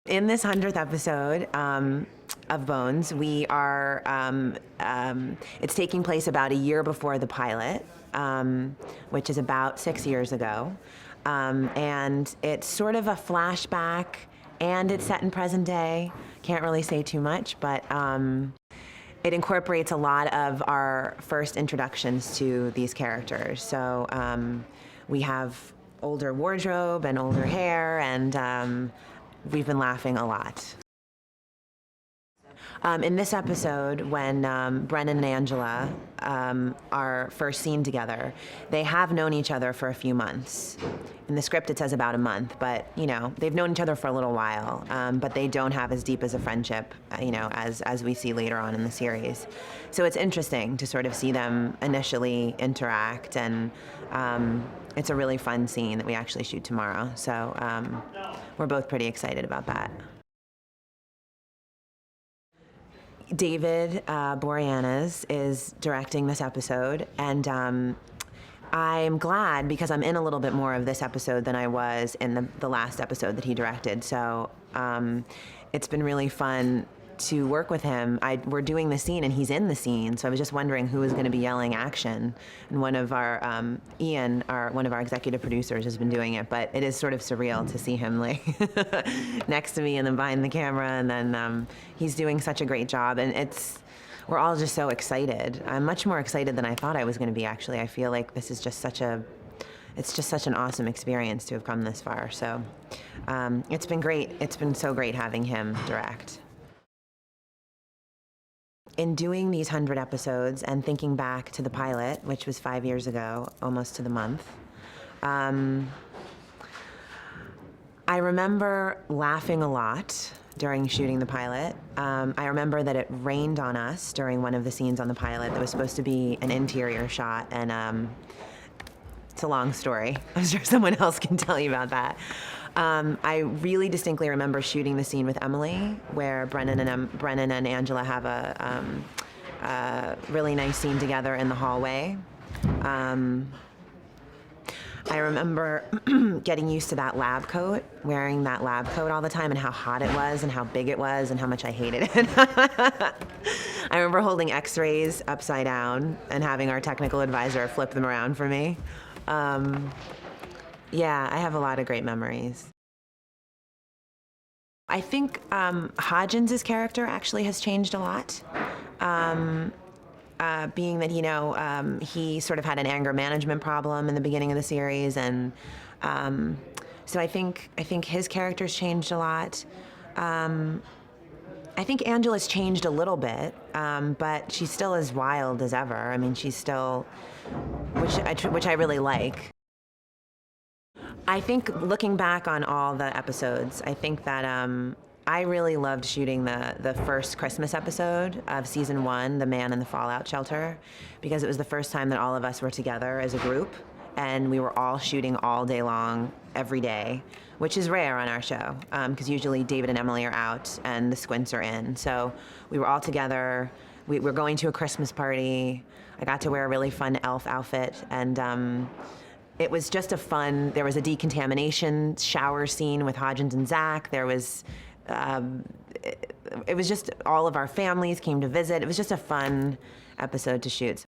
In this 100th episode of Bones, we are, it's taking place about a year before the pilot, which is about 6 years ago. And it's sort of a flashback, and it's set in present day. Can't really say too much, but it incorporates a lot of our first introductions to these characters. So we have older wardrobe and older hair, and we've been laughing a lot. In this episode, when Brennan and Angela are first seen together, they have known each other for a few months. In the script, it says about a month, but you know they've known each other for a little while. But they don't have as deep as a friendship, you know, as we see later on in the series. So it's interesting to sort of see them initially interact, and it's a really fun scene that we actually shoot tomorrow. So we're both pretty excited about that. David Boreanaz is directing this episode, and I'm glad because I'm in a little bit more of this episode than I was in the last episode that he directed. So it's been really fun to work with him. We're doing the scene and he's in the scene, so I was just wondering who was going to be yelling action. And one of our, Ian, one of our executive producers, has been doing it, but it is sort of surreal to see him like next to me and then behind the camera, and then he's doing such a great job, and we're all just so excited. I'm much more excited than I thought I was going to be, actually. I feel like this is just it's just such an awesome experience to have come this far. So it's been great. It's been so great having him direct. In doing these 100 episodes and thinking back to the pilot, which was 5 years ago, almost to the month, I remember laughing a lot during shooting the pilot. I remember that it rained on us during one of the scenes on the pilot that was supposed to be an interior shot, and it's a long story. I'm sure someone else can tell you about that. I really distinctly remember shooting the scene with Emily, where Brennan and Angela have a really nice scene together in the hallway. I remember getting used to that lab coat, wearing that lab coat all the time, and how hot it was, and how big it was, and how much I hated it. I remember holding X-rays upside down and having our technical advisor flip them around for me. Yeah, I have a lot of great memories. I think Hodgins' character actually has changed a lot. Being that, you know, he sort of had an anger management problem in the beginning of the series, and so I think his character's changed a lot. I think Angela's changed a little bit, but she's still as wild as ever. I mean, she's still, which I really like. I think looking back on all the episodes, I think that I really loved shooting the first Christmas episode of season 1, The Man in the Fallout Shelter, because it was the first time that all of us were together as a group, and we were all shooting all day long, every day, which is rare on our show, because usually David and Emily are out and the Squints are in. So we were all together. We were going to a Christmas party. I got to wear a really fun elf outfit, and it was just there was a decontamination shower scene with Hodgins and Zach. There was, it was just all of our families came to visit. It was just a fun episode to shoot.